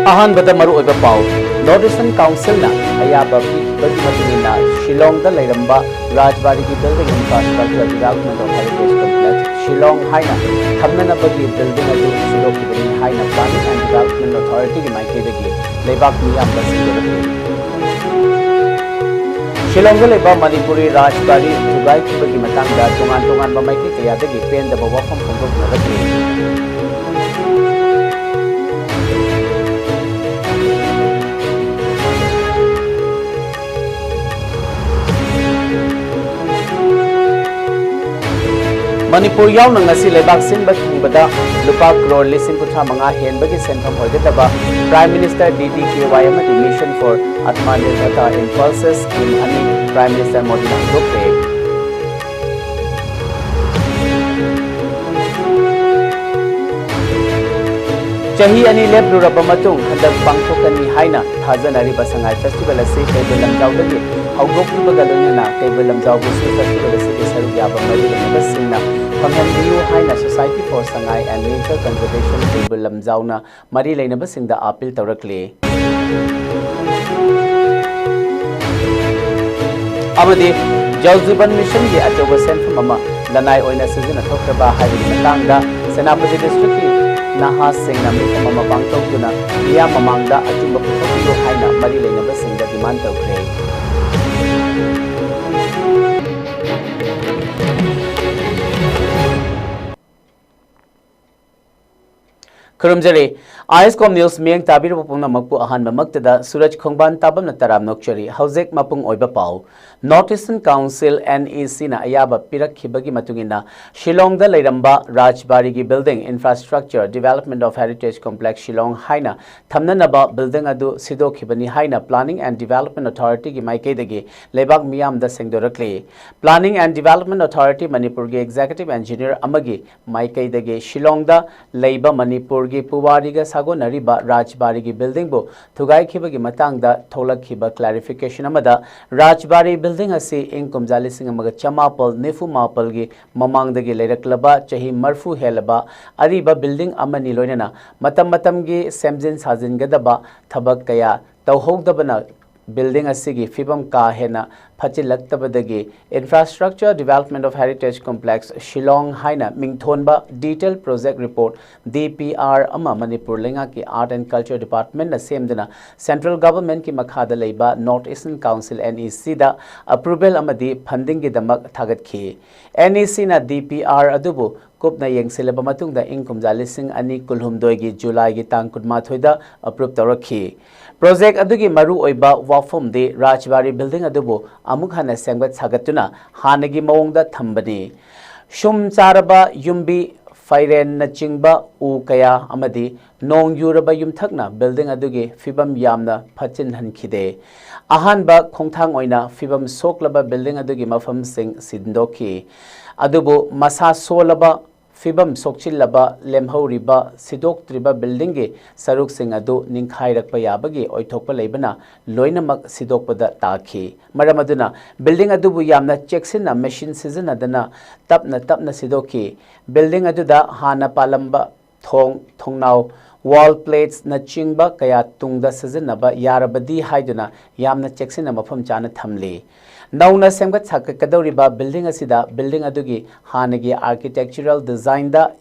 Ahan bada maru oiba pau Northeastern Council na ayaba bagi matungina Shillong da lairamba Rajbari ki building infrastructure development of heritage complex Shillong haina thamna bagi building adu silo ki bani haina planning and development authority ki maike dagi lebak miyam basi dorati Shillong da leba Manipuri Rajbari tugai ki bagi matangda tungan ba maike kaya dagi pen da bawa from phongok na dagi Manipur yaw nang ngasi lebak sinba thungbada lupa crore lising kutha manga henbagi sentham oigataba Prime Minister DDKY amati Mission for Atmanirbharta Impulses scheme ani Prime Minister Modi na dokte Chahi ani lebruraba matung handak pangthokani haina thajanari basangai festival ase Kaibul Lamjau dagi hawdoklibaga loinana Kaibul Lamjau busu festival ase saru yaba mari basingna Panghanbiyu haina Society for Sangai and Nature Conservation Kaibul Lamjau na mari lainaba singda appeal tawrakle amadi Jal Jeevan Mission gi achoba senfam ama lanai oina sizina thokraba haibani matangda Senapati District ki Naha Singh na mifam ama pangtokuna iya mamangda achumba puthokilo haina mari lainaba singda demand tawkre Kurumjari, ISCOM News Miyang Tabir Pupuna Makpu Ahan Mamaktada, Suraj Khongban Tabam Nataram Nokchari, Hauzek Mapung Oiba Pau, Northeastern Council NEC na Ayaba Pirak Hibagi Matungina, Shillong da Lairamba, Rajbari gi Building Infrastructure Development of Heritage Complex Shillong Haina, Thamnanaba Building Adu Sido Kibani Haina Planning and Development Authority gi Maikedagi, Lebak Miyam da Singdorakli, Planning and Development Authority Manipur gi Executive Engineer Amagi, Maikedagi, Shillong da Leiba Manipur gi Puwari ga sago nariba Rajbari gi building bo thugai khiba gi matang da tholak khiba clarification amada Rajbari building ase income jali sing amaga chamapal nefu mapal gi mamang da gi leiraklaba chahi marfu helaba ariba building amani loinana matam gi semjin sajin gadaba thabak kaya tawhogdabana building asigi fibam ka hena phachilaktabadagi Infrastructure Development of Heritage Complex Shillong haina mingthonba detailed project report DPR ama Manipur lenga ki Art and Culture Department na semdana Central Government ki makhada leiba Northeastern Council NEC da approval amadi funding gi damak thagatki NEC na DPR adubu kupna yengsilaba matungda income jalising ani kulhumdoi gi July gi tang kudmathoi da approve tawrakhi Project adugi maru oiba wafom de Rajbari building adubu amuk hana sengbat sagatuna hanagi mawongda thambani shum charaba yumbi Fairen na chingba u kaya amadi nong yuraba yumthakna building adugi fibam yamna phachin hankhide ahanba khongthang oina fibam soklaba building adugi mafam sing sindoki adubu masa solaba Fibam Sokchilaba Lemhoriba Sidok Triba Building ge Saruk Singh adu Ninkhairakpa Yabagi Oithokpa Leibana Loinamak Sidokpada Taki Maramaduna Building adubu yamna checksina machine sizinadana tapna sidoki Building aduda hana palamba thongnau wall plates na chingba kaya tungda sizinaba yarabadi haiduna yamna checksina mafam chana thamli Nauna semgat sakakadoriba building asida building adugi hanagi architectural design da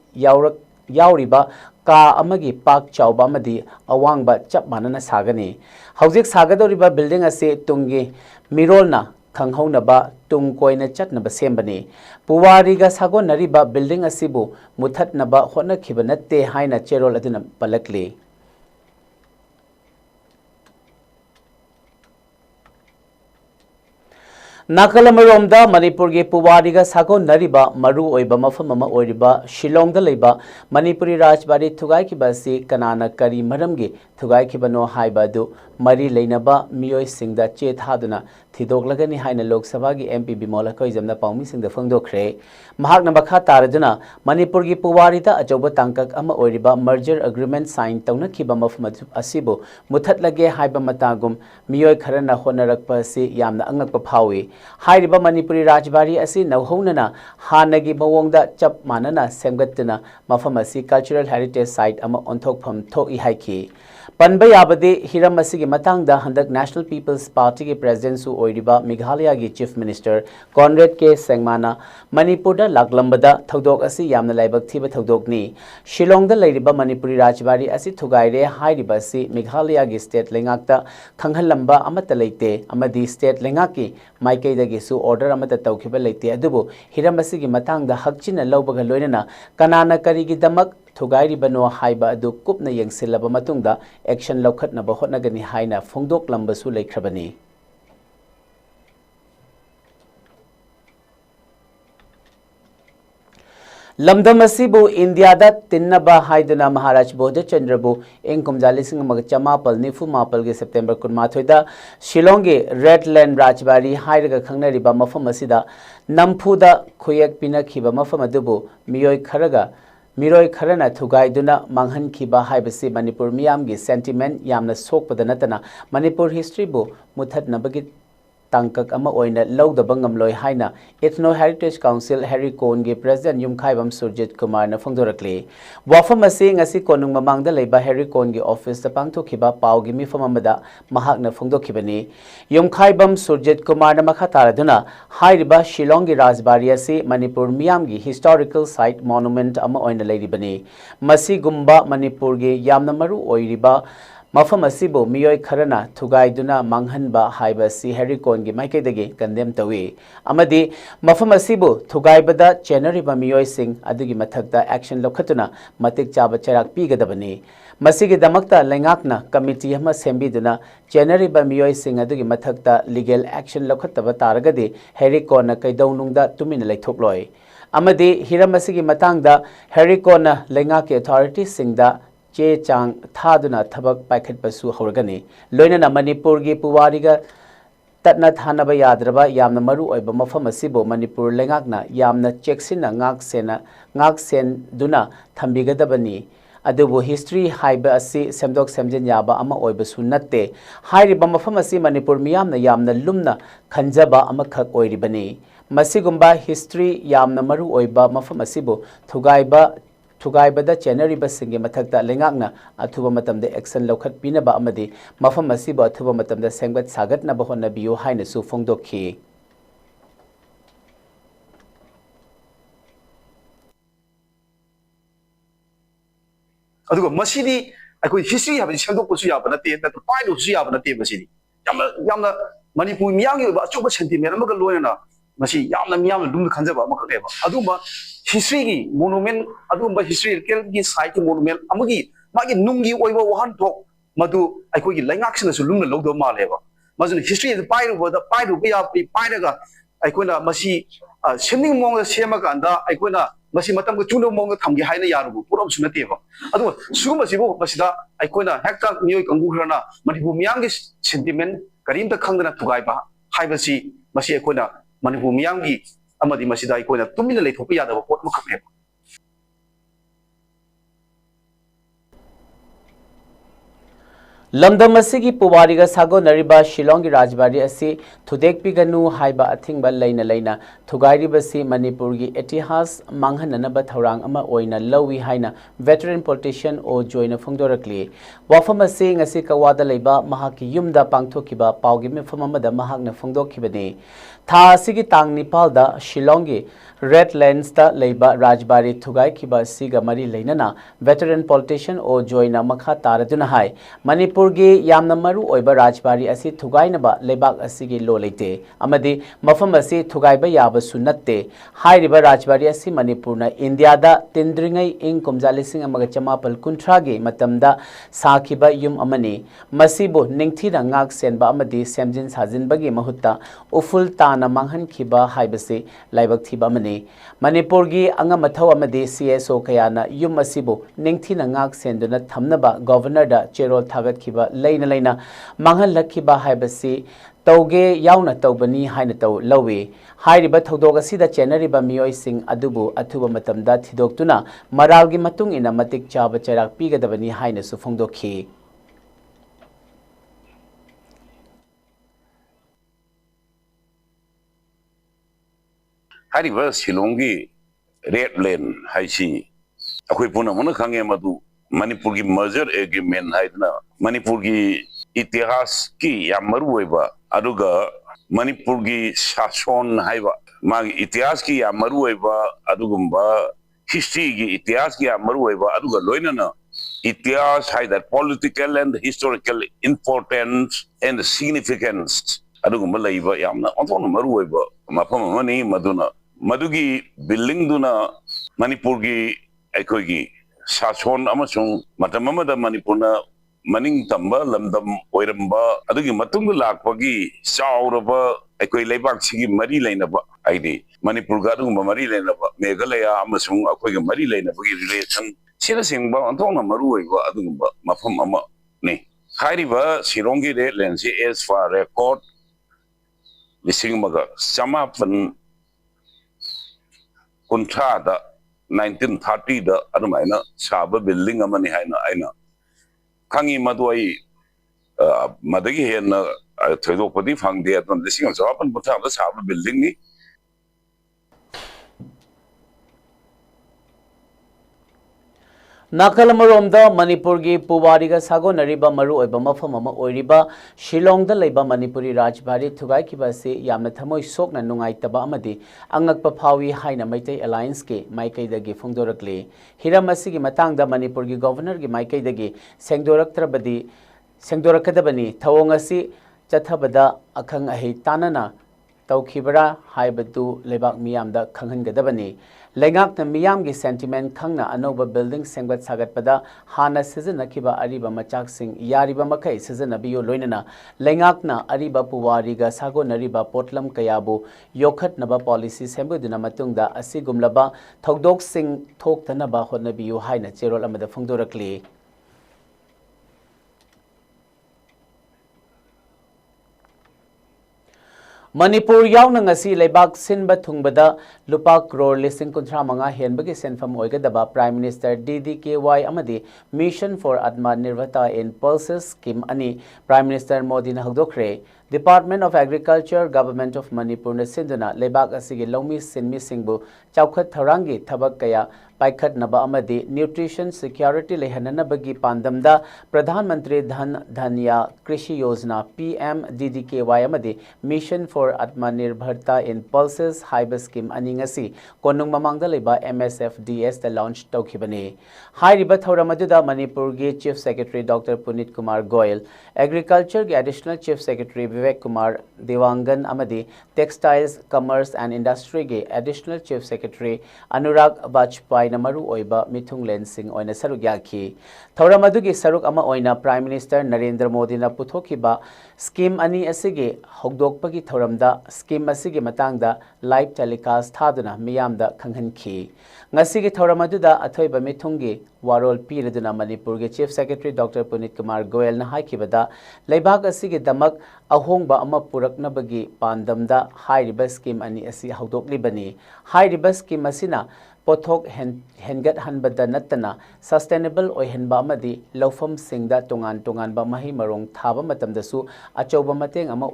yauriba ka amagi park chauba amadi awangba chap manana sagani haujik sagadoriba building ase tungi mirolna khanghaunaba tung koina chatnaba sembani puwari ga sagonariba building asibu muthatnaba honakhiba natte haina cherol aduna palakli Nakalamaromda Manipur ge Puwari ga sago nariba maru oiba mafam ama oiriba Shillong da leiba Manipuri Rajbari thugai ki basi kanana kari maram ge thugai ki bano haiba du mari leinaba miyoi singda che thaduna thidoklagani haina Lok Sabha gi MP Bimola Koijamna Paumi singda phangdokhre mahakna bakha taraduna Manipur gi Puwari da ajoba tangkak ama oiriba merger agreement sign tawna ki ba mafam asibo muthatlage haiba matagum miyoi kharana honarakpa si yamna angakpa phawi Hairiba Manipuri Rajbari asi nauhonana hanagi mawongda chap manana semgattuna mafam asi cultural heritage site ama onthokpham thoki haiki Panba yabade hiram asigi matangda handak National People's Party ki president su oiriba Meghalaya gi Chief Minister Conrad K Sengmana Manipurda laklambada thodok asi yamna laibak thiba thodokni Shillongda leiriba Manipuri Rajbari asi thugaire hairiba asi Meghalaya gi state lengakta khanghalamba amata leite amadi state lengaki maikaidagi su order amata tawkhiba leite adubu hiram asigi matangda hakchina lawbaga loinana kanana karigi damak Thugairi bano haiba adu kupna yengsilaba matungda action laukhatnaba hotnagani haina phongdok lambasu leikrabani Lamdam asibu India da tinnaba haiduna Maharaj Bodha Chandrabu Inkumjali Singh Magchamapal Nifu Mapal ge September Kunmathoida Shillongge Redland Rajbari hairaga khangnariba mafam asida Namphuda Khuyak Pinakhiba mafam adubu Miyoi Kharaga Miroi Kharana Thugaiduna Manghan Kiba Haibasi Manipur Miyamgi sentiment Yamna Sokpada Natana Manipur history bu Muthat Nabagi Tangkak Ama Oina Lowda Bangamloi Haina Ethno Heritage Council Harry Cohn ge President Yumkhaibam Surjit Kumar na Phongdorakli Wafam asi ngasi konung mamangda leiba Harry Cohn ge office da pangthokhiba paugi mifam amada mahak na phongdokhibani Yumkhaibam Surjit Kumar na makhataraduna hairiba Shillong ge Rajbari asi Manipur Miyamgi historical site monument ama oina leiribani masi gumba Manipur ge yamna maru oiriba Mafam asibu miyoi kharana thugaiduna manghanba haiba si Harry Cohn gi maikaidagi condemn tawi amadi mafam asibu thugaibada chenariba miyoi sing adugi mathakta action lokhatuna matik chaba charak pigadabani masigi damakta lengakna committee ama sembiduna chenariba miyoi sing adugi mathakta legal action lokhataba taragadi Harry Cohn na kaidaunungda tumina leithokloi amadi hiram asigi matangda Harry Cohn na lengaki authorities singda Che Chang Thaduna Thabak Packet Basu Horgani, Loina Manipur gi Puwariga Tatna Thanaba Yadraba Yamna Maru Oiba Mafamasibo Manipur Lengakna Yamna Cheksina Ngak Sen Duna Thambigadabani Adubu history haiba asi semdok semjin yaba ama oibasu natte hairiba mafamasi Manipur miyamna yamna lumna khanjaba ama khak oiribani masigumba history yamna maru oiba mafamasibo Thugaibada Chenariba Singi Mathakta Lengakna Athuba Matamde action Lokhat Pinaba Amadi Mafam Masiba Athuba Matamda Sengbat Sagat Nabahona Bio Haina Su Phongdokhi Adugo masidi akoi history habani sendok ko su yaba na te na pai do su yaba na te masidi yamna Manipur miyang ba achoba sentiment amaga loyana masi yamna miyam dum khanjaba amaka leba aduma history gi monument aduma historical gi site monument amagi magi nungi oiba wahan thok madu akoi gi lengak sina su lumna logdo ma leba mazun history the pai do ya pai daga akoi na masi semning mong sema kanda akoi na masi matam ko chuno mong thamgi haina yarubu puram suna teba adu suguma sibo masida aikona hekta miyoi kangu hrana Manipur miyang gi sentiment karim ta khangdana tugai ba haibasi masi aikona Manipur miyang gi amadi masida aikona tumina leithopa yadaba pot ma khakne Lamdam asigi Puwariga Sago Nariba Shillongi Rajbari asi Thudek Piganu Haiba Athingba Laina Thugairiba si Manipurgi Etihas Manghananaba Thaurang ama oina lawi haina veteran politician o joina Phongdorakli wafam asi ngasi kawada leiba mahaki yumda pangthokiba paugi mifam amada mahakna Phongdokhibani tha asigi tang nipalda Shillongi Redlands da leiba Rajbari Thugai kiba siga mari leinana veteran politician o joina makha taraduna hai Manipur gi yamna maru oiba Rajbari asi thugainaba lebak asigi lo leite amadi mafam asi thugaiba yaba sunatte hairiba Rajbari asi Manipurna India da tindringai ing kumjali sing amaga chamapal kunthra gi matamda sakhiba yum amani masibu ningthina ngak senba amadi semjin sajinbagi mahutta uful tana manghan khiba haibasi laibak thiba amani Manipur gi anga mathau amadi CSO kayana yum asibu ningthina ngak senduna thamnaba governor da cherol thagat khiba leina manghan lakhiba haibasi tauge yauna taubani haina tau lawi hairiba thodog asida chenariba miyoi sing adubu athuba matamda thidoktuna maralgi matung ina matik chaba charak pigadabani haina su phongdokhi hariba Shillongi red lane haisi akoi puna mana khange madu Manipur ki merger agreement haidna Manipur ki itihas ki yamaru oiba aduga Manipur ki shason haiba magi itihas ki yamaru oiba adugumba history ki itihas ki yamaru oiba aduga loinana itihas haidar political and historical importance and significance adugumba laiba yamna ontona maru oiba mafam amani maduna madugi building duna Manipur ki aikoi ki Sason amasung matamamada Manipurna maning tamba lamdam oiramba adugi matung lakpagi sauraba aikoi leibak sigi mari lainaba aidi Manipur ga adugumba mari lainaba Meghalaya amasung akoi ga mari lainaba gi relation sina singba antona maru oiba adugumba mafam ama ne hairiba Shillongi re lensi as for record lisingmaga samapan kunthada 1930 da adumaina saba building amani haina aina khangi madwai madagi hena thoidopadi phangde atam lising saban butha da saba building ni Nakalamaromda Manipur gi Puwariga Sago Nariba Maru Oiba Mafam Oiriba Shillong da Leba Manipuri Rajbari Thugai Kibasi Yamna Thamoi Sokna Nungaitaba Amadi Angakpa Phawi Haina Maitai Alliance ki Maikai dagi Phongdorakli Hiramasi gi Matangda Manipur gi Governor gi Maikai dagi Sengdoraktrabadi Sengdorakadabani Thawongasi Chathabada Akhang Ahi Tanana Taukhibara Haibatu Lebak Miyamda Khanghangadabani Lengak na miyam gi sentiment khangna anoba building sengbat sagat pada hana sizana kiba ariba machak sing yariba makai sizana biyo loinana lengak na ariba puwari ga sago nariba potlam kayabu yokhat naba policy sembu dina matungda asigumlaba thogdok sing thoktana ba hotna biyo haina cherol amada phongdorakli Manipur yauna ngasi leibak sinba thungbada lupa crore listing kunthra manga henbagi senfam oigadaba Prime Minister DDKY amadi Mission for Atma Nirbharta in Pulses scheme ani Prime Minister Modi na hagdokre Department of Agriculture Government of Manipur na sinduna leibak asigi longmi sinmi singbu chaukhat tharangi thabak kaya paikhat naba amadi nutrition security lehananabagi pandamda Pradhan Mantri Dhan Dhanya Krishi Yojana PMDDKY amadi Mission for Atma Nirbharta in Pulses Haiba scheme ani ngasi konung mamangda leba MSFDS da launch tawkhibani hairiba thoramadu Manipur gi Chief Secretary Dr Punit Kumar Goyal Agriculture gi Additional Chief Secretary Vivek Kumar Dewangan amadi Textiles Commerce and Industry gi Additional Chief Secretary Anurag Bajpai namaru oiba Mithunglen Singh oina saruk yaki thoramadu gi saruk ama oina Prime Minister Narendra Modi na puthokiba scheme ani asigi hogdokpagi thoramda scheme asigi matangda live telecast thaduna miyamda khanghanki ngasigi thoramadu athoiba mithungi warol piraduna Manipur ge Chief Secretary Dr Punit Kumar Goyal na haikibada leibak asigi damak ahongba ama puraknabagi pandamda hairiba scheme ani asi hogdoklibani hairiba scheme asina pothok hengat hanbada natana sustainable oihenba amadi lawfam singda tongan ba mahi marong thaba matamdasu achoba mateng ama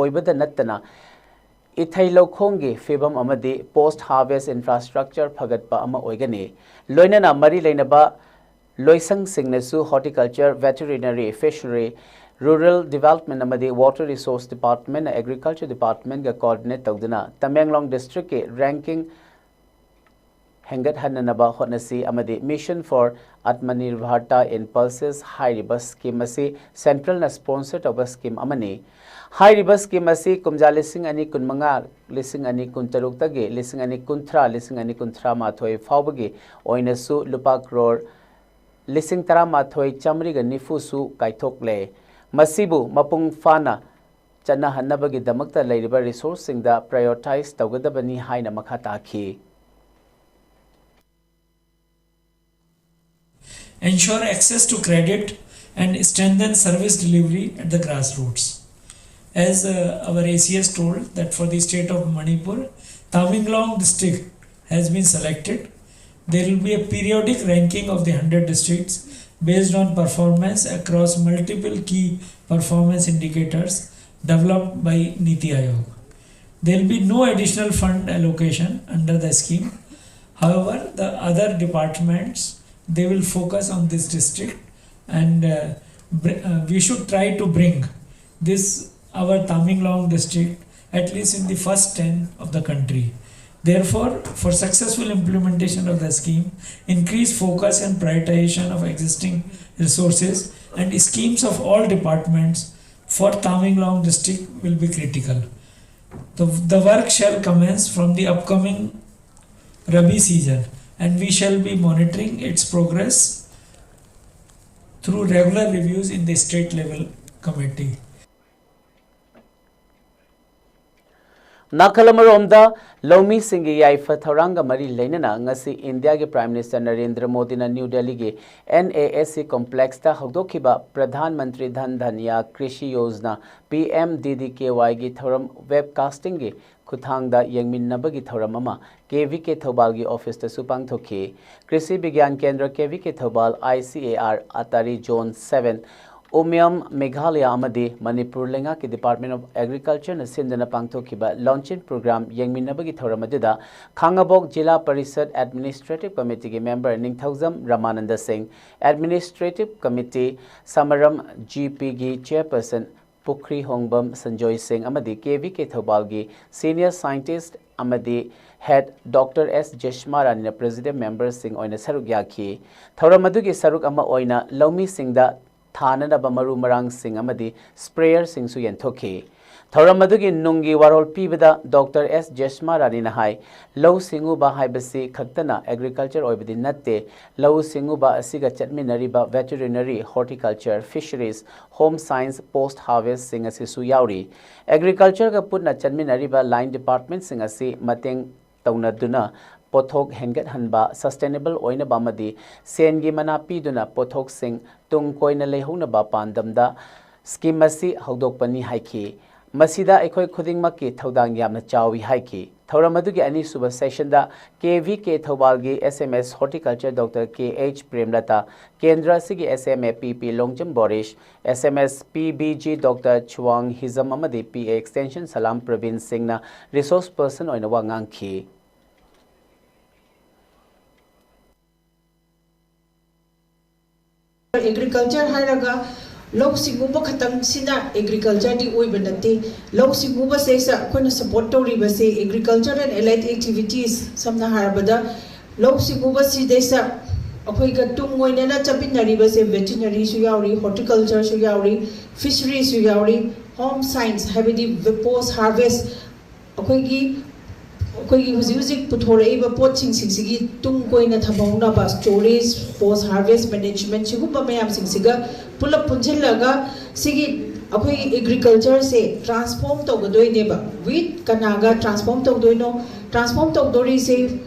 oibada natana ithai lokhongi fibam amadi post harvest infrastructure phagatpa ama oigani loinana mari leinaba loisang singnasu horticulture veterinary fishery Rural Development amadi Water Resource Department Agriculture Department ga coordinate tawduna Tamenglong District ke ranking Hengat Hananaba Hotnasi Amadi Mission for Atmanirbharta in Pulses High Riba Scheme Asi Central na sponsor of a scheme Amani High Riba Scheme Asi Kumja Lising Ani Kunmanga Lising Ani Kuntaruk Tage Lising Ani Kuntra Lising Ani Kuntra Mathoi Faubagi Oinasu Lupa Crore Lising Tara Mathoi Chamriga Nifusu Kaitokle Masibu Mapung Fana Chana Hanabagi Damakta Lairiba Resourcing da prioritize Taugadabani Haina Makataki Ensure access to credit and strengthen service delivery at the grassroots. As our ACS told that for the state of Manipur, Tamenglong district has been selected. There will be a periodic ranking of the 100 districts based on performance across multiple key performance indicators developed by Niti Aayog. There will be no additional fund allocation under the scheme. However, the other departments, they will focus on this district, and we should try to bring this our Tamenglong district at least in the first 10 of the country. Therefore, for successful implementation of the scheme, increased focus and prioritization of existing resources and schemes of all departments for Tamenglong district will be critical. The work shall commence from the upcoming Rabi season, and we shall be monitoring its progress through regular reviews in the state level committee. Nakalamaromda Lomi Singi Yaifa Tharanga Mari Lenana Ngasi India ke Prime Minister Narendra Modi na New Delhi ke NASC complex ta hogdokiba Pradhan Mantri Dhan Dhanya Krishi Yojana PMDDKY gi thoram webcasting ge Kuthangda Yengminnabagi thoram ama KVK Thobal gi office ta supang thoki Krishi Vigyan Kendra KVK Thobal ICAR Atari Zone 7 Umiam Meghalaya Amadi Manipur Lenga ki Department of Agriculture na Sindana Pangthokiba launching program Yengminnabagi Thoramadida Khangabok Jila Parishad Administrative Committee ki member Ningthauzam Ramananda Singh Administrative Committee Samaram GP gi Chairperson Pukri Hongbam Sanjoy Singh Amadi KVK Thobal gi Senior Scientist Amadi Head Dr. S. Jeshmara ni President Member Singh oina saruk yaki Thoramadu ki saruk ama oina Lomi Singda Thana Bamaru Marang Singh Amadi Sprayer Singh Suyan Thoki. Thoramadu Nungi Warol Pibada Dr. S. Jeshma Ranina Hai Low Singuba Haibasi Kaktana Agriculture Oibidi Natte Low Singuba Asiga Chatminariba Veterinary Horticulture Fisheries Home Science Post Harvest Singasi Suyauri Agriculture Kaputna Chatminariba Line Department Singasi Mateng Taunaduna Pothok Hengat Hanba Sustainable Oina Bamadi Sengi Manapi Duna Pothok Singh Tung Koina Lehona Bapandamda Skimasi Hogdokpani Haiki Masida Ekoi Kudingmaki Todang Yamna Chawi Haiki Thoramadugi Ani Suba Session da KVK Thobalgi SMS Horticulture Dr. KH Premlata Kendra Sigi SMA PP Longjam Borish SMS PBG Dr. Chuang Hizam Amadi PA Extension Salam Pravin Singh na Resource Person Oina Wangangki Agriculture haraga low singuba khatang sina agriculture di oi banate low singuba se sa kona support to riba se agriculture and allied activities samna harabada low singuba si desa akoi ga tung oina na chapina riba se veterinary su yauri horticulture su yauri fishery su yauri home science habidi post harvest akoi gi Huzik Putoraiba Poaching Sixigi, Tung Koina Tabona Bas Stories, Post Harvest Management, Chiguba Mayam Singsiga, Pull up Punjelaga, Sigi Akoi Agriculture say transform Togodoi neighbor, wheat Kanaga, transform Togoino, transform Togdori say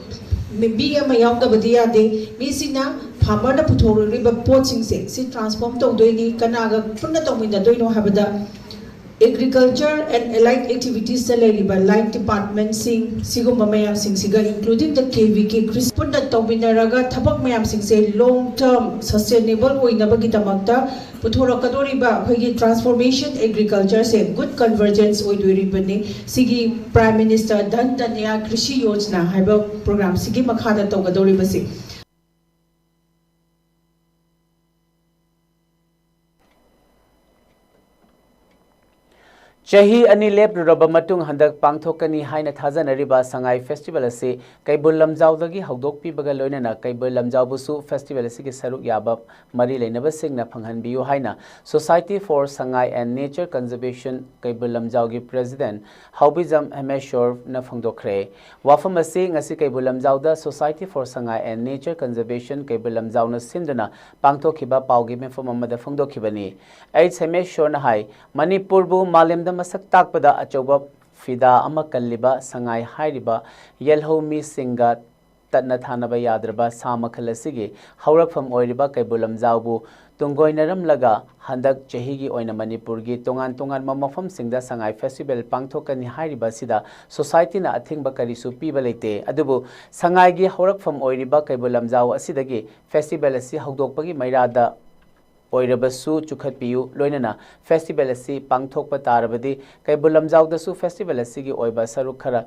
maybe a Mayanga Badia de Misina, Pamada Putoriba Poaching say, see transform Togdoini, Kanaga, Punatomina Doino Habada. Agriculture and allied activities salary by line department sing siguma mayam sing siga including the KVK Chris Punda Tobinaraga Tapak mayam sing say long term sustainable oinabagi tamakta Putorakadoriba Hagi transformation agriculture say good convergence oiduribani Sigi Prime Minister Dandanya Krishi Yojana Haiba program Sigi Makada Togadoribasi. Chahi ani lep raba matung handak pangthokani haina thajanariba Sangai Festival ase Kaibul Lamjau dagi hogdok pi baga loinana Kaibul Lamjau busu festival ase ki saruk yaba mari leinaba singna phanghanbiu haina Society for Sangai and Nature Conservation Kaibul Lamjau gi President Haubizam Hemeshor na phangdokre wafam ase ngasi Kaibul Lamjau da Society for Sangai and Nature Conservation Kaibul Lamjau na sindana pangthokhiba paugi mefam amada phangdokhibani H Hemeshor na hai Manipur bu malemda Masak takpada achoba fida ama kalliba sangai hairiba yelho mi singa tatna thanaba yadraba samakhalasigi haurakpham oiriba Kaibulam Jaubu tungoinaram laga handak chahigi oina Manipur gi tongan mamafam singda Sangai Festival pangthokani hairiba sida society na athingba karisu piba leite adubu Sangai gi haurakpham oiriba Kaibulam Jau asidagi festival asi hogdokpagi mairada oirabasu chukhatpiu loinana festival asi pangthokpa tarabadi kaibul lamjawdasu festival asi gi oiba saruk khara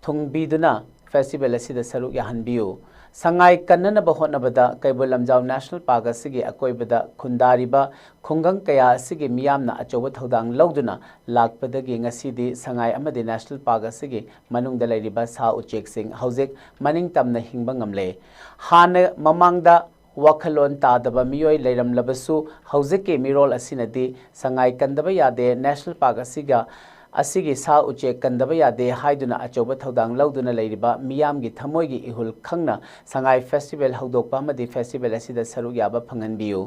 thungbiduna festival asi da saruk yahanbiu sangai kannana bahonabada kaibul lamjaw national park asi gi akoibada khundariba khungang kaya asi gi miyamna achoba thodang lauduna lakpadagi ngasidi sangai amadi national park asi gi manungda lairiba sa uchek sing haujek maning tamna hingba ngamle hana mamangda wakhalon tadaba miyoi leiram labasu haujeke mirol asinadi sangai kandaba yade national park asiga asigi sa uche kandaba yade haiduna achoba thodang lauduna leiriba miyamgi thamoigi ihul khangna sangai festival haudokpa amadi festival asida saru yaba phanganbiu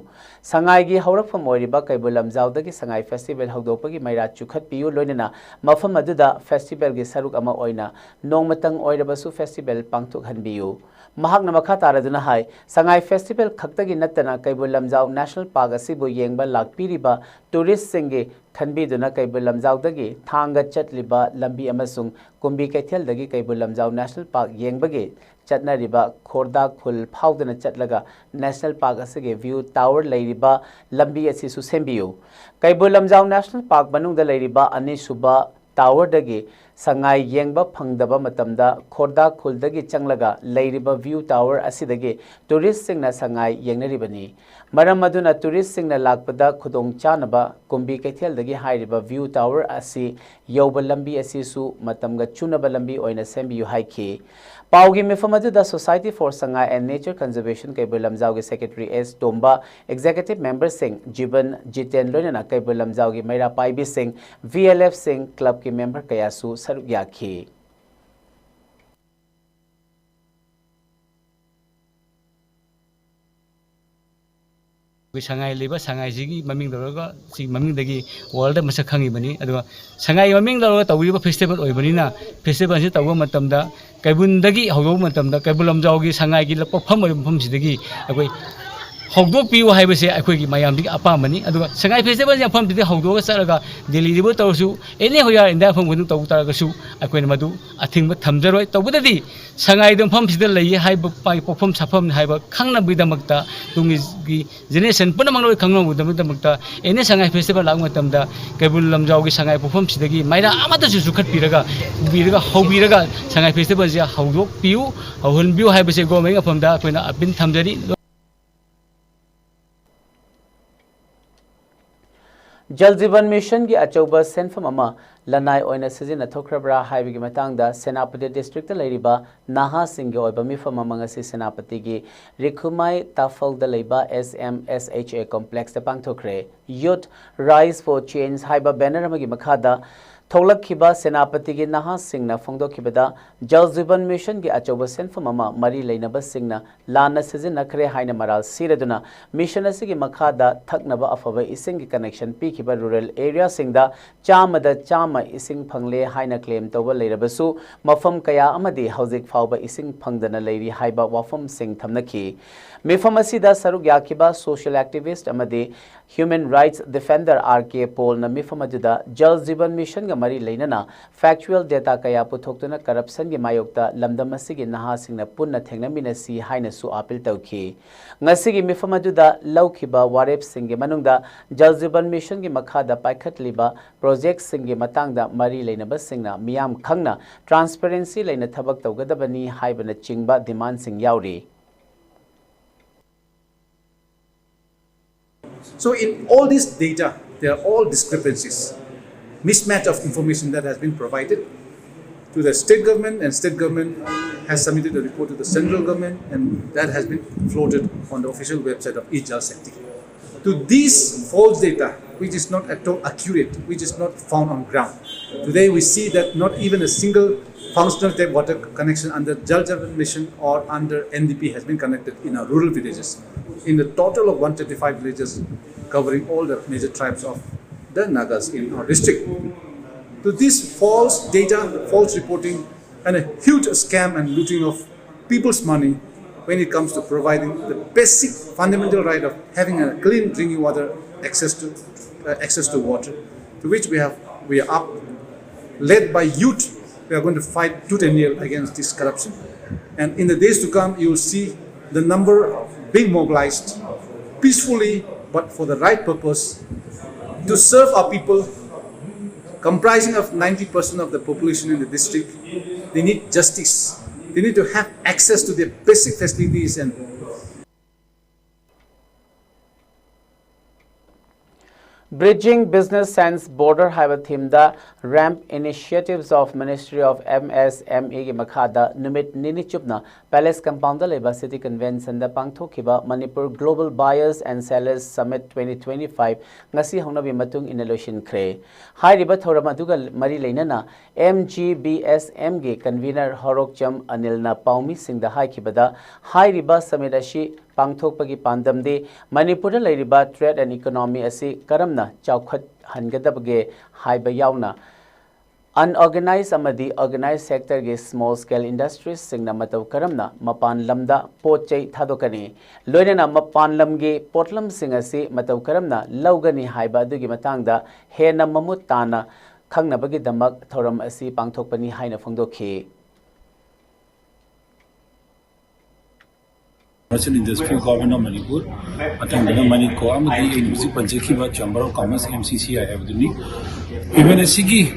sangai gi haurakpham oiriba kaibul lamjawdagi sangai festival haudokpagi maira chukhatpiu loinana mafam aduda festival gi saruk ama oina nongmatang oirabasu festival pangthok hanbiu mahakna makha taraduna hai sangai festival khaktagi nattana kaibul lamjaw national park asibu yengba lakpiriba tourist singe khanbiduna kaibul lamjawdagi thanga chatliba lambi amasung kumbi kaithel kaibul lamjaw national park yengbagi chatnariba khorda khul phaudana chatlaga national park asige view tower leiriba lambi asi su sembiu kaibul lamjaw national park manungda leiriba anisuba tower dagi sangai yengba phangdaba matamda khorda khuldagi changlaga leiriba view tower asidagi tourist singna sangai yengnaribani maram aduna tourist singna lakpada khudong chanaba kumbi kaithel hairiba view tower asi yoba lambi asi su matamga chunaba lambi oina sembiu haiki paugi mefamadu the society for sangai and nature conservation kaibul lamjawgi secretary s tomba executive member sing jiban jiten loinana kaibul lamjawgi maira paibi sing vlf sing club ki member kayasu saruk yakhi sangai leba sangai jigi maming daraga si maming dagi world masa khangi bani adwa sangai maming daraga tawiba festival oibanina festival si tawa matamda kaibun dagi hogo matamda kaibul lamjaw gi sangai gi lapok pham pham sidagi akoi hogdok piu haibase akoi gi mayam dig apa mani adwa sangai festival ya pham dig hogdok saraga delhi ribo tawsu ene hoya inda pham gun taw taraga su akoi madu athing ba thamjaroi tawbudadi sangai dum pham sidal lai haiba pai pofam sapham haiba khangna bidamakta tungi gi generation punamang loi khangno bidamakta ene sangai festival lag matamda kaibul lamjaw gi sangai pofam sidagi maira amata su khat piraga biraga hobiraga sangai festival ya hogdok piu hon biu haibase go menga phamda koina apin thamjari Jal Jeevan Mission gi achauba senfam ama lanai oina sijina thokrabra haibigi matangda Senapati district leiriba naha singge oiba mifam amanga si Senapati gi Rikhumai Tafal da leiba SMSHA complex da pangthokre Youth Rise for Change haiba banner amagi makhada Tholakhiba Senapati gi naha singna phongdokhibada Jal Jeevan Mission gi achauba senfam ama mari leinaba singna lana sijina khre haina maral sireduna mission asigi makhada thaknaba afaba ising gi connection pikhiba rural area singda chamada chama ising phangle haina claim toba leirabasu mafam kaya amadi haujik fauba ising phangdana leiri haiba wafam sing thamnaki mifam asida saruk yakiba social activist amadi human rights defender RK Paul na mifam ajuda Jal Jeevan Mission ga mari leinana factual data kaya puthoktuna corruption gi mayokta lamdam asigi naha singna punna thengnamina si haina su appeal tawki ngasigi mifam ajuda laukhiba warep singge manungda Jal Jeevan Mission gi makhada paikhatliba project singge matangda mari leinaba singna miyam khangna transparency leina thabak tawgadabani haibana chingba demand sing yauri. So in all this data, there are all discrepancies, mismatch of information that has been provided to the state government, and state government has submitted a report to the central government, and that has been floated on the official website of each Jal Shakti. To these false data, which is not at all accurate, which is not found on ground. Today we see that not even a single functional tap water connection under Jal Jeevan Mission or under NDP has been connected in our rural villages. In the total of 135 villages covering all the major tribes of the Nagas in our district. To this false data, false reporting, and a huge scam and looting of people's money when it comes to providing the basic fundamental right of having a clean drinking water, access to water, to which we are up, led by youth. We are going to fight tooth and nail against this corruption. And in the days to come, you will see the number being mobilized peacefully but for the right purpose, to serve our people, comprising of 90% of the population in the district. They need justice. They need to have access to their basic facilities and Bridging Business Sense Border Highway theme the ramp initiatives of Ministry of MSME ki makhada numit nini chupna Palace Compound da leba City Convention da pangthokhiba Manipur Global Buyers and Sellers Summit 2025 ngasi hongnabi matung inhalation khre hai riba thoram aduga mari leinana MGBSM gi convener Horokcham Anil na paumi sing da hai khibada hai riba summit ashi pangthokpagi pandamde Manipur da leiriba trade and economy asi karamna chawkhat hangadabge haiba yauna unorganized amadi organized sector ge small scale industries singna mataw karamna mapan lamda pochai thadokani loinana mapan lamge potlam singasi mataw karamna laugani haiba adugi matangda hena mamut tana khangnabagi damak thoram asi pangthokpani haina phongdokhi Commercial Industry Government of Manipur, attending Maniko, Amadi, Music Panjakiba, Chamber of Commerce, MCCI, Abduni. Even a Sigi,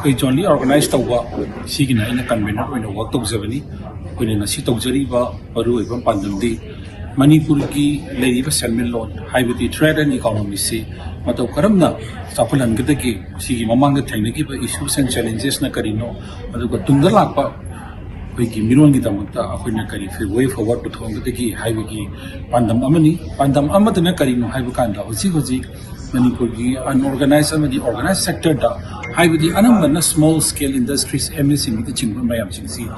which only organized a work, Sigina in a convener when a work of Zavani, when in a seat of Jariba, Paru, even Pandamdi, Manipurki, Lady Salmon Lord, High with the trade and economy, say, Mato Karamna, Sapul and Gitaki, Sigi Mamanga technical issues and challenges Nakarino, Maduka Tungalapa. Wiki Mirwangi Damata, Akuna Kari, way forward to Tongataki, Highway, Pandam Amani, Pandam Amatana Karino, Hibukanda, Osigozi, Manipurgi, unorganized Amadi, organized sector, Highway, Anamana, small scale industries, MSC, the Chingun Mayamsi,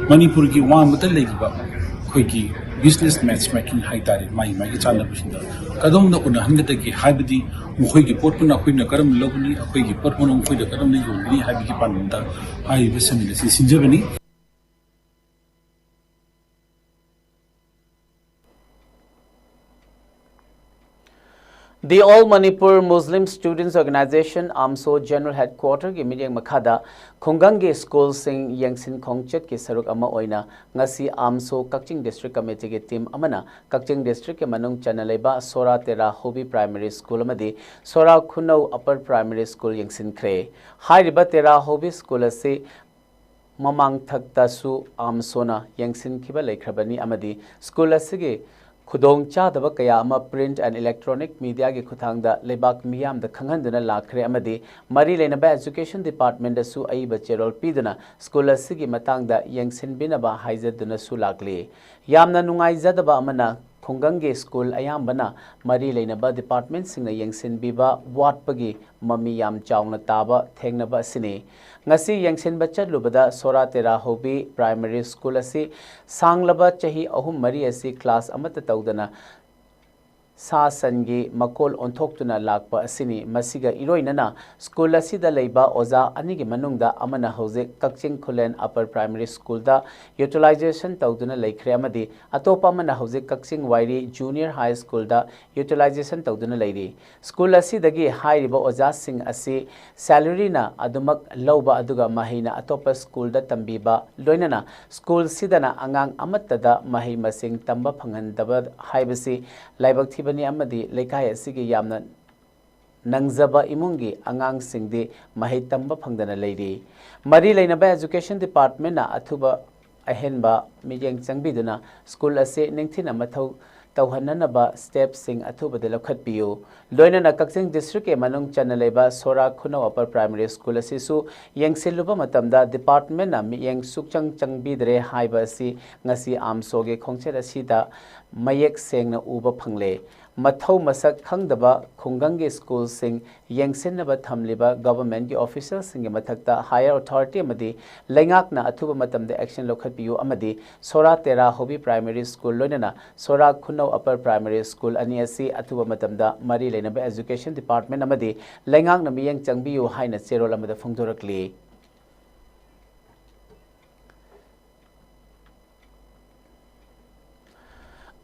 Manipurgi, one with the Lakiba, Quickie, business matchmaking, Haitari, my Chana Pushinda, Kadam the Unahangataki, Highway, Muhigi Portuna, Quina Karam Lobuni, Aquigi Portman, Quida Karam, Highway Pandam, Highway Seminars in Germany. The All Manipur Muslim Students Organization AMSO General Headquarter ki Midyang Makhada Khungangi School Sing Yangsin Khongchet ki saruk ama oina ngasi AMSO Kakching District Committee ki team amana Kakching District ki manung chanaleba Sora Tera Hobi Primary School amadi Sora Khunau Upper Primary School Yangsin Kre Hai riba Tera Hobi School ase mamang thakta su AMSO na Yangsin kiba lekhrabani amadi school asige Khudong chadaba kaya ama print and electronic media ki khuthangda lebak miyam da khanghanduna lakhre amadi mari lenaba education department da su aiba cherol piduna school asigi matangda yangsin binaba haizaduna su lakli yamna nungaizadaba amana Khungangi school ayambana mari lenaba department singna yangsin biba watpagi mami yam chawna taba thengnaba sini ngasi yangsin bachat lubada Sora Tera Hobi Primary School asi sanglaba chahi ahum mari asi class amata tawdana sa sangi makol onthoktuna lakpa asini masiga iroinana school asida leiba oza anigi manungda amana hoje Kakching Khulen Upper Primary School da utilization tawduna leikhre amadi atopa mana hoje Kakching Wairi Junior High School da utilization tawduna leiri school asidagi hairiba oza sing asi salary na adumak loba aduga mahina atopa school da tambiba loinana school sidana angang amatada mahi masing tamba phanghandaba haibasi laibak bani amadi lekai asigi yamna nangzaba imungi angang singdi mahitamba phangdana leiri mari leinaba education department na athuba ahenba miyeng changbiduna school ase ningthina mathau tawhananaba steps sing athuba de lokhat piu loinana Kakching district e manung chanaleba Sora Khunau Upper Primary School asisu yengsiluba matamda department na miyeng sukchang changbidre haiba asi ngasi AMSO ge khongchet asida mayek sengna uba phangle Mathau masak khangdaba Khungangi School sing yengsinnaba thamliba government ki officials sing mathakta higher authority amadi lengakna athuba matamda action lokhat piu amadi Sora Tera Hobi Primary School loinana Sora Khunau Upper Primary School ani asi athuba matamda mari leinaba education department amadi lengakna miyeng changbiu haina cherol amada phongdorakli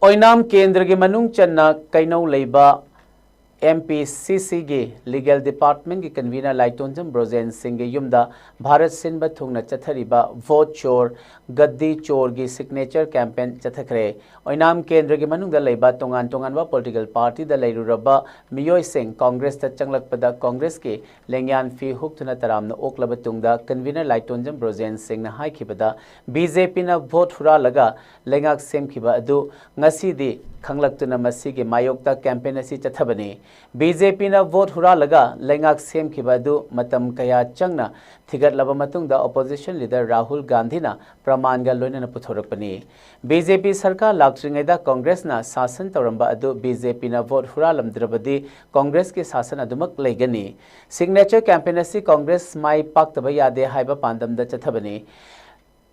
Oinam Kendra ki manung channa kainau leiba MPCC gi Legal Department gi convener Laitonjam Brozen Singh gi yumda Bharat Sinba thungna chathariba vote chor gaddi chor gi signature campaign chathakre oinam kendra gi manungda leiba tongan ba political party da leiruraba miyoi sing Congress ta changlakpada Congress ki lengyan fi huktuna taramna oklaba tungda convener Laitonjam Brozen Singh na haikibada BJP na vote hura laga lengak semkhiba adu ngasi di खंगलक्तुना मसीगे मायोक्ता campaign असी चथबनी BJP ना vote हुरा लगा लेंगाक same खिबादु मतम कया चंगना थिगत लब मतुंगदा ऑपोजिशन लीडर राहुल गांधी ना प्रमाण गा लोइना पुथोरकपनी बीजेपी सरकार लाक्ट्रिंगेदा कांग्रेस ना शासन तौरंबा अदु बीजेपी ना वोट हुरा लमद्रबदी कांग्रेस के शासन अदुमक लेगनी सिग्नेचर कैंपेन असी कांग्रेस माई पाक्तबा यादे हाइबा पांदमदा चथबनी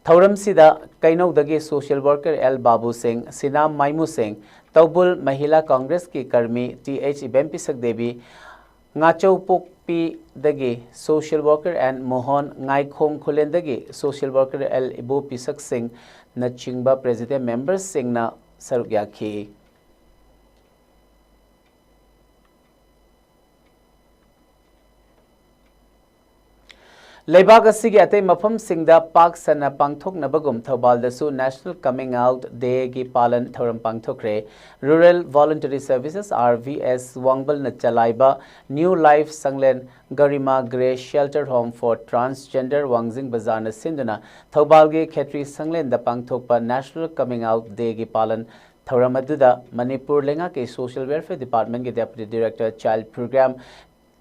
थौरम सिदा कैनौदगी social worker L Babu Singh सिनाम माइमू Singh तौबुल महिला कांग्रेस की कर्मी TH इबेम्पी सकदेवी ngachau pokpi dagi social worker and mohon ngai khong kholen dagi social worker L ibo pisak singh na chingba president members singh na saruk yakhi लेबाग असिगे अतै मफम सिंगदा पाक सना पांगथोक नबगुम थौबाल दसु national coming out day की पालन थौरम पांगथोकरे रूरल वॉलंटरी सर्विसेज RVS वांगबल न चलाइबा न्यू लाइफ संगलेन Garima Greh shelter home for transgender Wangjing Bazar न सिंदना थौबाल गे खेत्री संगलेन द पांगथोकपा नेशनल कमिंग आउट डे की पालन थौरम अदुदा मणिपुर लेंगा के सोशल वेलफेयर डिपार्टमेंट के deputy director child program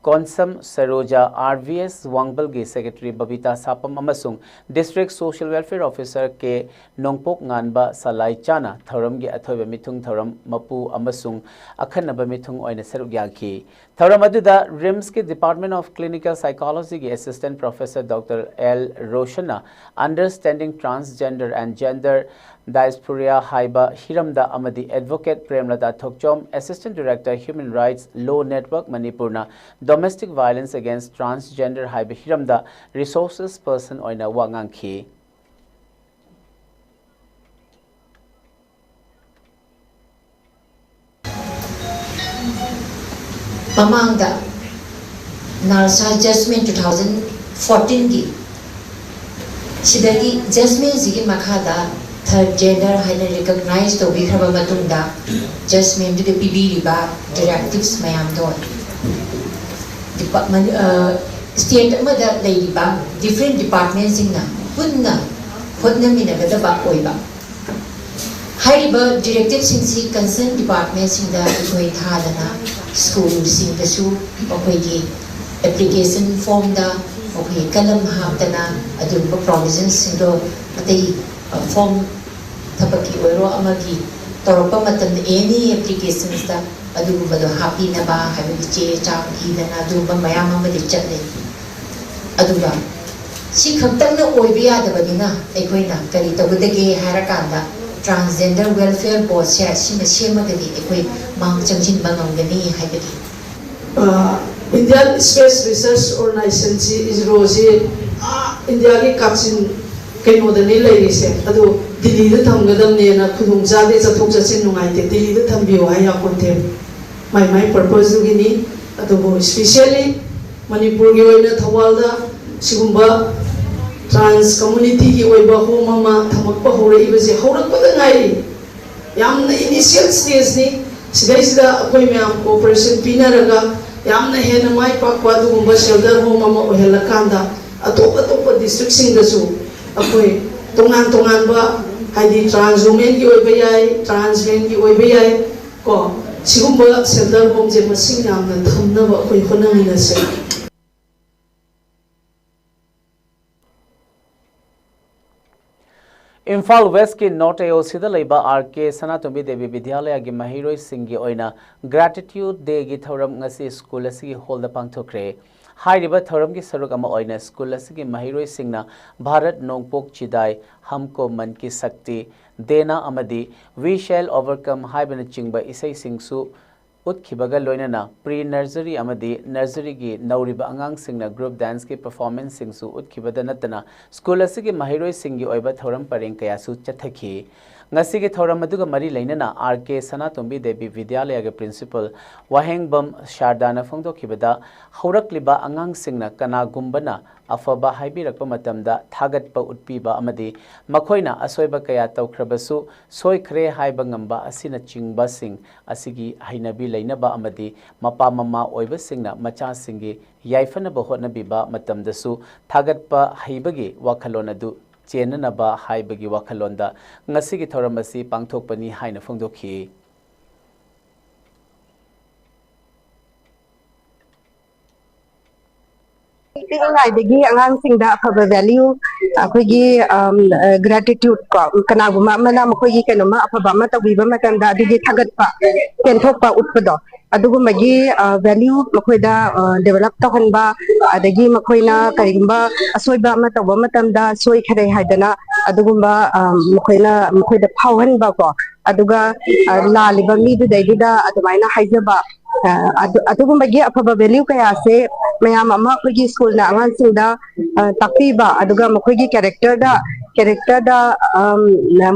Konsam Saroja RVS Wangbal gi Secretary Babita Sapam amasung District Social Welfare Officer ke Nongpok Nganba Salai Chana Thoram gi athoiba mithung thoram mapu amasung akhanaba mithung oina saruk yakhi thoram aduda RIMS ke Department of Clinical Psychology gi Assistant Professor Dr. L Roshana Understanding Transgender and Gender Diaspora Haiba Hiramda Amadi Advocate Premlata Thokchom Assistant Director Human Rights Law Network Manipurna Domestic Violence Against Transgender Haiba Hiramda Resources Person Oina Wangangki Pamangda Narsa Jasmine 2014 gi Sidagi Jasmine zigi makhada third gender haina recognize to bi khaba matungda Jasmine de PB riba directives mayam do department state amada leiba different departments ingna punna hodna minagada ba oiba haiba directives singsi concerned departments ingda koi thadana school singda su okoi application form da okoi kalam habdana adu provisions sindo atai form tabaki oiro amagi toropa matam any applications da adu bado happy na ba habi che chang idana adu ba mayam amadi chatle adu ba si khamtang na oibiya da bagina ekoina kari tabudage harakanda transgender welfare board se si sema gadi ekoi mang changjin bangangani haibagi Indian Space Research Organization is rose India ki kapsin keno da ni lai se adu Delhi da thamgadam ne na khudung jade chathok jachin nungai te Delhi da thambiyo aya konte my purpose gi ni adu especially Manipur gi oina thawal da sigumba trans community gi oiba home ma thamak pa hore ibase horak pa da ngai yamna initial stage ni sidai sida akoi myam cooperation pinaraga yamna hena mai pakwa dugumba shelter home ma ohela kanda atop district sing da su akoi tongan ba haidi trans women ki oiba yai trans men ki oiba yai ko sigumba shelter home je masing yamna thamna ba akoi honang na se Imphal West ki North AOC da leiba RK Sanatombi Devi Vidyalaya gi mahiroi singgi oina Gratitude Day gi thoram ngasi school asigi hall da pangthokre hairiba thoram gi saruk ama oina school asigi mahiroi singna Bharat Nongpok Chidai Humko Man ki Sakti Dena amadi We Shall Overcome haibana chingba isai singsu उत्खिबगा लोइनना pre nursery अमदी nursery की नौरिबा अंगांग सिंगना group dance के performance सिंगसु उत्खिबदा नतना स्कूल असि के महिरोय सिंगी ओइबा थौरम परेंग कयासु चथखि ngasigi thoram aduga mari leinana RK Sanatombi Devi Vidyalaya ge principal Wahengbam Shardana phongdokhibada haurakliba angang singna kana gumbana afaba haibirakpa matamda thagatpa utpiba amadi makhoina asoiba kaya tawkhrabasu soikhre haiba ngamba asina chingba sing asigi hainabi leinaba amadi mapa mama oiba singna macha singi yaifanaba hotnabiba matamdasu thagatpa haibagi wakhalon adu chenanaba haibagi wakhalonda ngasigi thoramasi pangthokpani haina phongdokhi ꯄꯤꯛꯏꯉꯩꯗꯒꯤ ꯑꯉꯥꯡꯁꯤꯡꯗ ꯑꯐꯕ value ꯑꯩꯈꯣꯏꯒꯤ ꯒ꯭ꯔꯦꯇꯤꯇ꯭ꯌꯨꯗ ꯀꯣ ꯀꯅꯥꯒꯨꯝꯕ ꯑꯃꯅ ꯃꯈꯣꯏꯒꯤ ꯀꯩꯅꯣꯃ ꯑꯐꯕ ꯑꯃ ꯇꯧꯕꯤꯕ ꯃꯇꯝꯗ ꯑꯗꯨꯒꯤ ꯊꯥꯒꯠꯄ ꯄꯦꯟꯊꯣꯛꯄ ꯎꯠꯄꯗꯣ ꯑꯗꯨꯒꯨꯝꯕꯒꯤ ꯚꯦꯂ꯭ꯌꯨ ꯃꯈꯣꯏꯗ ꯗꯦꯚꯦꯂꯞ ꯇꯧꯍꯟꯕ ꯑꯗꯒꯤ ꯃꯈꯣꯏꯅ ꯀꯔꯤꯒꯨꯝꯕ ꯑꯁꯣꯏꯕ ꯑꯃ ꯇꯧꯕ ꯃꯇꯝꯗ ꯁꯣꯏꯈꯔꯦ ꯍꯥꯏꯗꯅ ꯑꯗꯨꯒꯨꯝꯕ ꯃꯈꯣꯏꯗ ꯐꯥꯎꯍꯟꯕ ꯀꯣ ꯑꯗꯨꯒ ꯂꯥꯜꯂꯤꯕ ꯃꯤꯗꯨꯗꯩꯗꯨꯗ ꯑꯗꯨꯃꯥꯏꯅ ꯍꯥꯏꯖꯕ ꯑꯗꯨꯒꯨꯝꯕꯒꯤ ꯑꯐꯕ ꯚꯦꯂ꯭ꯌꯨ ꯀꯌꯥꯁꯦ ꯃꯌꯥꯝ ꯑꯃ ꯑꯩꯈꯣꯏꯒꯤ ꯁ꯭ꯀꯨꯜꯅ ꯑꯉꯥꯡꯁꯤꯡꯗ ꯇꯥꯛꯄꯤꯕ ꯑꯗꯨꯒ ꯃꯈꯣꯏꯒꯤ ꯀꯦꯔꯦꯛꯇꯔꯗ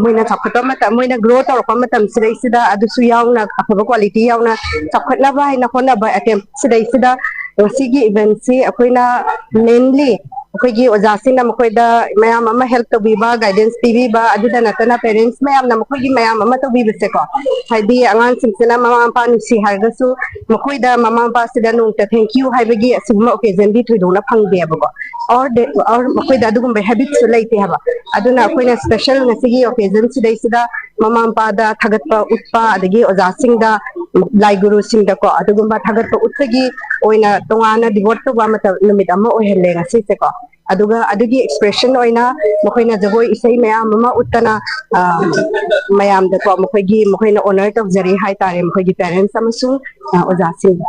ꯃꯣꯏꯅ ꯆꯥꯎꯈꯠꯄ ꯃꯇꯝ ꯃꯣꯏꯅ ꯒ꯭ꯔꯣ ꯇꯧꯔꯛꯄ ꯃꯇꯝꯁꯤꯗꯩꯁꯤꯗ ꯑꯗꯨꯁꯨ ꯌꯥꯎꯅ ꯑꯐꯕ ꯀ꯭ꯋꯥꯂꯤꯇꯤ ꯌꯥꯎꯅ ꯆꯥꯎꯈꯠꯅꯕ ꯍꯥꯏꯅ ꯍꯣꯠꯅꯕ ꯑꯦꯇꯦꯝ ꯁꯤꯗꯩꯁꯤꯗ ꯉꯁꯤꯒꯤ ꯏꯚꯦꯟꯠꯁꯤ ꯑꯩꯈꯣꯏꯅ ꯃꯦꯟꯂꯤ ꯑꯩꯈꯣꯏꯒꯤ ꯑꯣꯖꯥꯁꯤꯡꯅ ꯃꯈꯣꯏꯗ ꯃꯌꯥꯝ ꯑꯃ ꯍꯦꯜꯞ ꯇꯧꯕꯤꯕ ꯒꯥꯏꯗꯦꯟꯁ ꯄꯤꯕꯤꯕ ꯑꯗꯨꯗ ꯅꯠꯇꯅ ꯄꯦꯔꯦꯟꯠꯁ ꯃꯌꯥꯝꯅ ꯃꯈꯣꯏꯒꯤ ꯃꯌꯥꯝ ꯑꯃ ꯇꯧꯕꯤꯕꯁꯦꯀꯣ ꯍꯥꯏꯗꯤ ꯑꯉꯥꯡꯁꯤꯡꯁꯤꯅ ꯃꯃꯥ ꯃꯄꯥ ꯅꯨꯡꯁꯤ ꯍꯥꯏꯔꯒꯁꯨ ꯃꯈꯣꯏꯗ ꯃꯃꯥ ꯃꯄꯥꯁꯤꯗ ꯅꯣꯡꯇ ꯊꯦꯡꯛ ꯌꯨ ꯍꯥꯏꯕꯒꯤ ꯑꯁꯤꯒꯨꯝꯕ ꯑꯣꯀꯦꯖꯟꯗꯤ ꯊꯣꯏꯗꯣꯛꯅ ꯐꯪꯗꯦꯕꯀꯣ ꯑꯣꯔ ꯃꯈꯣꯏꯗ ꯑꯗꯨꯒꯨꯝꯕ ꯍꯦꯕꯤꯠꯁꯨ ꯂꯩꯇꯦ ꯍꯥꯏꯕ ꯑꯗꯨꯅ ꯑꯩꯈꯣꯏꯅ ꯁ꯭ꯄꯦꯁꯦꯜ ꯉꯁꯤꯒꯤ ꯑꯣꯀꯦꯖꯟꯁꯤꯗꯩꯁꯤꯗ ꯃꯃꯥ ꯃꯄꯥꯗ ꯊꯥꯒꯠꯄ ꯎꯠꯄ ꯑꯗꯒꯤ ꯑꯣꯖꯥꯁꯤꯡꯗ ꯂꯥꯏ ꯒꯨꯔꯨꯁꯤꯡꯗꯀꯣ ꯑꯗꯨꯒꯨꯝꯕ ꯊꯥꯒꯠꯄ ꯎꯠꯄꯒꯤ ꯑꯣꯏꯅ ꯇꯣꯉꯥꯟꯅ ꯗꯤꯚꯣꯠ ꯇꯧꯕ ꯅꯨꯃꯤꯠ ꯑꯃ ꯑꯣꯏꯍꯜꯂꯦ ꯉꯁꯤꯁꯦꯀꯣ ꯑꯗꯨꯒ ꯑꯗꯨꯒꯤ ꯑꯦꯛꯁꯄ꯭ꯔꯦꯁꯟ ꯑꯣꯏꯅ ꯃꯈꯣꯏꯅ ꯖꯒꯣꯏ ꯏꯁꯩ ꯃꯌꯥꯝ ꯑꯃ ꯎꯠꯇꯅ ꯃꯌꯥꯝꯗꯀꯣ ꯃꯈꯣꯏꯅ ꯑꯣꯅꯔ ꯇꯧꯖꯔꯤ ꯍꯥꯏꯇꯥꯔꯦ ꯃꯈꯣꯏꯒꯤ ꯄꯦꯔꯦꯟꯠꯁ ꯑꯃꯁꯨꯡ ꯑꯣꯖꯥꯁꯤꯡ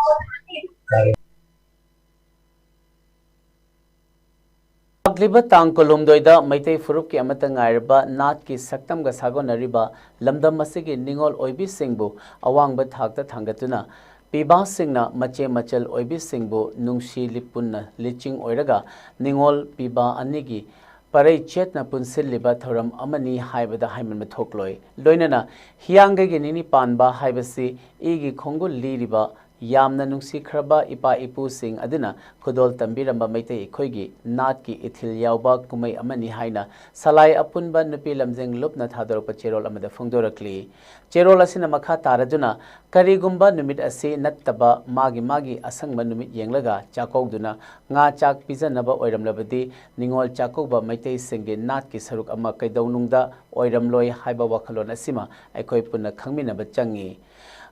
Agliba tang kolumdoida Maitai Furupki amata ngairba Natki Saktamga Sagonariba Lamdam Masigi Ningol Oibi Singbu Awangba Thakta Thangatuna Piba Singna Mache Machel Oibi Singbu Nungshi Lipunna Liching Oiraga Ningol Piba Anigi Parai Chetna Punsil Liba Thoram Amani Haibada Haiman Mathokloi Loinana Hianga Nini Panba Haibasi Igi Kongo Liriba Yamna Nungsi Kraba Ipa Ipu Sing Adina Kudol Tambiramba Maitei Koigi Natki Ithil Yauba Kumai Amani Haina Salai Apunba Nupi Lamzeng Lupna Thadoropa Cherol Amada Fungdorakli Cherol Asina Makha Taraduna Karigumba Numit Asi Nattaba Magi Asangba Numit Yenglaga Chakogduna Nga Chak Pizanaba Oiramlabadi Ningol Chakoba Maitei Singi Natki Saruk Ama Kaidaunungda Oiramloi Haiba Wakalon Asima Aikoi Puna Kangminaba Changi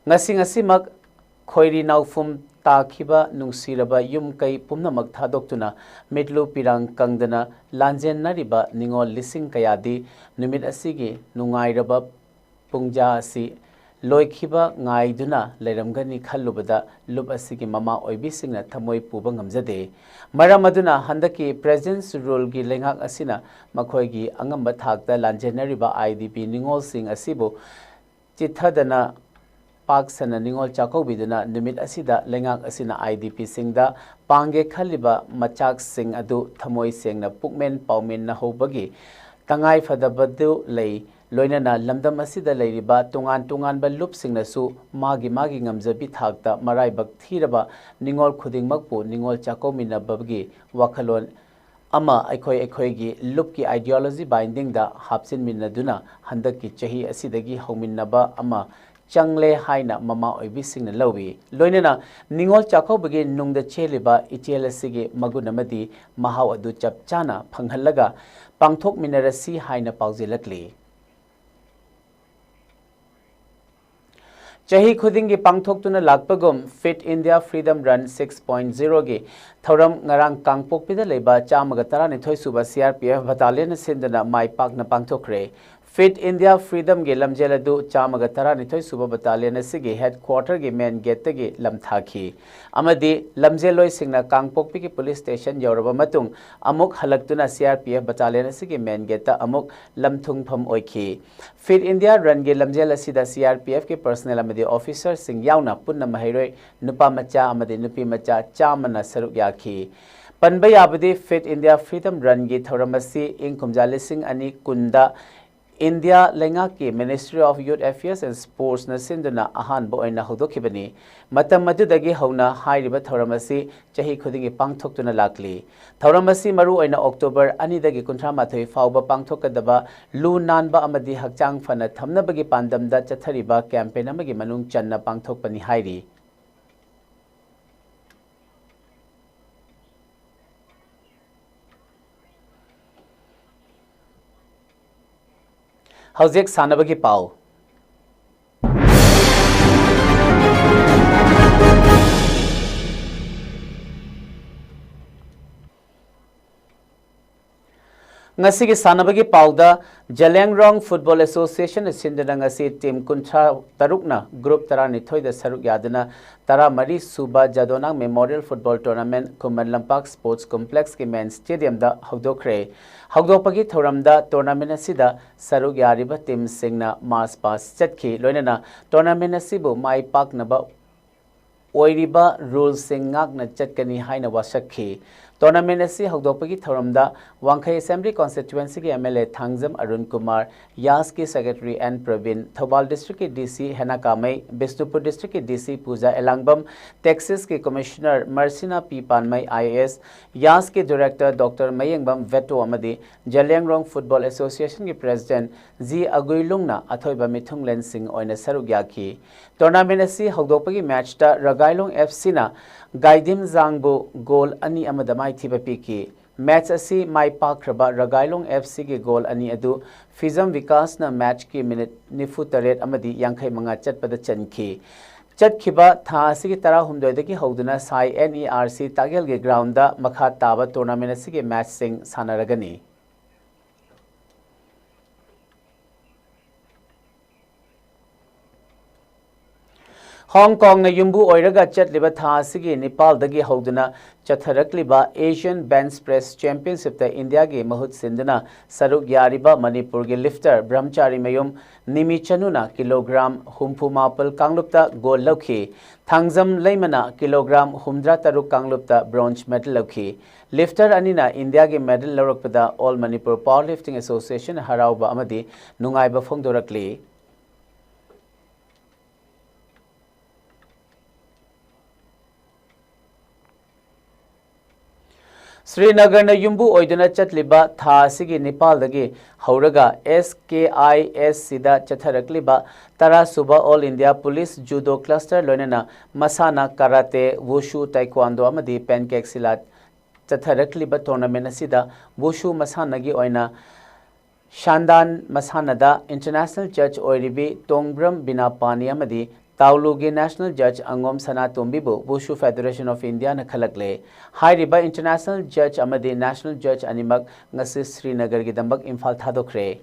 Ngasi Khoiri Naufum Takiba Nungsiraba Yum Kai Pumnamak Thadokuna Midlu Pirang Kangdana Lanjen Nariba Ningol Lising Kayadi Numit Asigi Nungairaba Pungja Asi Loikiba Ngaiduna Leramgani Khalubada Lub Asigi Mama Oibisingna Thamoi Pubangamzade Maramaduna Handaki Presence Rule Gi Lengak Asina Makhoigi Angamba Thakta Lanjen Nariba IDP Ningol Sing Asibo Chithadana Park Sana Ningol Chakobiduna Numit Asida Lengak Asina IDP Singda Pange Khaliba Machak Sing Adu Thamoi Singna Pukmen Paumen na Hobagi Tangai Fadabadu Lay Loinana Lamdam Asida Layriba Tungan ba Lup Singnasu Magi Ngamzabi Thakta Maraibak Thiraba Ningol Khuding Makpu Ningol Chakomina Babgi Wakalon Ama Ekoi Lupki ideology binding da Hapsin Minaduna Handaki Chahi Asidagi Hominaba Ama Changle Haina Mama Oibising Lowi Loinana Ningol Chakobagi Nungda Cheliba Ichelasigi Magunamadi Mahaw Adu Chapchana Panghalaga Pangthok Minerasi Haina Pauzilakli Chahi Khudingi Pangthoktuna Lakpagum Fit India Freedom Run 6.0 gi Thoram Ngarang Kangpokpida Leba Chamagatara Nithoi Suba CRPF Battalion Sindana Mai Pakna Pangthokre Fit India Freedom gi Lamjeladu Chamagatara Nithoi Suba Battalion Asigi Headquarter gi Main Gate gi Lamthaki Amadi Lamjeloi Singna Kangpokpi gi Police Station Yoraba Matung Amuk Halaktuna CRPF Battalion Asigi Main Gate Amuk Lamthungpham Oiki Fit India Run gi Lamjel Asida CRPF ki personnel amadi officer Sing Yauna Punna Mahiroi Nupa Macha amadi Nupi Macha Chamana Saruk Yaki Panbay Abadi Fit India Freedom Run gi Thoramasi Ing Kumjalising Ani Kunda India Lengaki Ministry of Youth Affairs and Sports na sinduna ahan bo oina hodokibani matam madudagi hauna hairiba thoramasi chahi khudingi pangthoktuna lakli thoramasi maru oina October ani dagi kunthra mathoi fauba pangthokadaba lu nanba amadi hakchang fana thamnabagi pandamda chathariba campaign amagi manung channa pangthokpani hairi Howzek Sanabagi Pau. Ngasigi Sanabagi Pauda Jalangrong Football Association Sindana ngasi team kuntra tarukna group tarani thoida saruk yadana tara mari suba jadonang Memorial Football Tournament Kuman Lampak Sports Complex ki main stadium da hawdokre hawdopagi thoramda tournament asida saruk yariba team singna mass pass chatki loinana tournament asibu mai pak naba oiriba rules singak na chatkani haina wasakhi tournament asi hawdopagi thoramda Wangkhai Assembly constituency ki MLA Thangjam Arun Kumar Yas ki secretary N Pravin Thobal district ki DC Hena Kamai Bisnupur district ki DC Puja Elangbam Texas ki commissioner Marcina P Panmai IAS Yas ki director Dr Mayengbam Veto amadi Jalangrong Football Association ki president Z Aguilungna athoiba mithung lensing oina sarugya ki tournament asi hawdopagi match ta Ragailong FC na Gaidim Zangbo goal ani amadamai thiba piki match asi mai pakraba Ragailong FC ki goal ani adu Fizam Vikas na match ki minute nifu taret amadi yankhai manga chatpada chanki chatkhiba tha asi ki tara humdoi ki hauduna sai NERC tagel ge ground da makha taba tournament asi ki match sing sanaragani Hong Kong na yumbu oiraga chatliba tha asigi Nepal dagi hauduna chatharakliba Asian Bench Press Championship ta India ge mahut sindana saruk yariba Manipur ge lifter Brahmachari Mayum Nimi Chanuna kilogram humpu mapal kanglupta gold lokhi Thangjam Laimana kilogram humdra taruk kanglupta bronze medal lokhi lifter anina India ge medal lawrakpada All Manipur Powerlifting Association harauba amadi nungaiba phongdorakli Srinagar na yumbu oiduna chatliba tha asigi Nepal dagi hauraga SKIS sida chatharakliba tara suba All India Police Judo Cluster loinana masana karate wushu taekwondo amadi pancake silat chatharakliba tournament asida wushu masanagi oina Shandan masanada international judge oiribi Tongbram Binapani amadi Taulugi National Judge Angom Sanatombibu Wushu Federation of India na khalakle hairiba international judge amadi national judge animak ngasi Srinagar gi dambak Imphal thadokre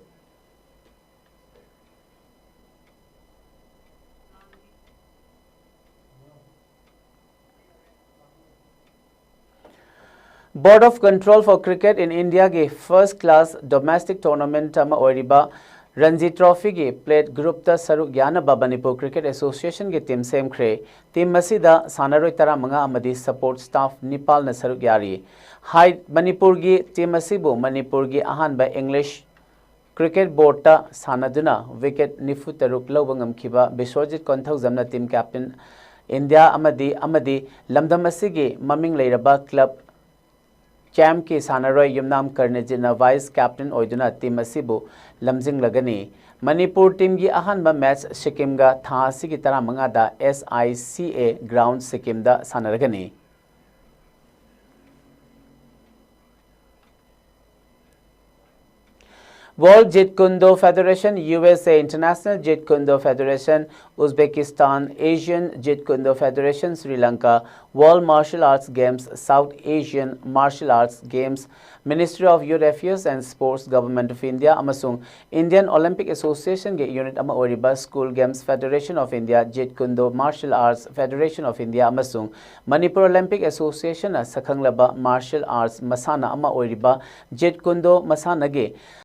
Board of Control for Cricket in India ge first class domestic tournament ama oiriba Ranji Trophy ge plate group ta saruk yana Manipur Cricket Association ge team same kre team masida sanaroi tara manga amadi support staff Nepal na saruk yari hai Manipur ge team asibu Manipur ge ahan ba English Cricket Board ta sanaduna wicket nifu taruk lawangam khiba Biswajit Konthau jamna team captain India amadi lamdam asigi maming leiraba club Champ ki sanaroi yumnam karnejina vice captain oiduna team asibu lamjing lagani Manipur team gi ahan ba match Sikkim ga tha asigi tara manga da SICA ground Sikkim da sanaragani World Jeet Kune Do Federation, USA International Jeet Kune Do Federation, Uzbekistan, Asian Jeet Kune Do Federation, Sri Lanka, World Martial Arts Games, South Asian Martial Arts Games, Ministry of Youth Affairs and Sports, Government of India, amasung Indian Olympic Association ge unit ama oriba School Games Federation of India, Jeet Kune Do Martial Arts Federation of India, amasung Manipur Olympic Association a sakhanglaba martial arts masana ama oriba Jeet Kune Do masana ge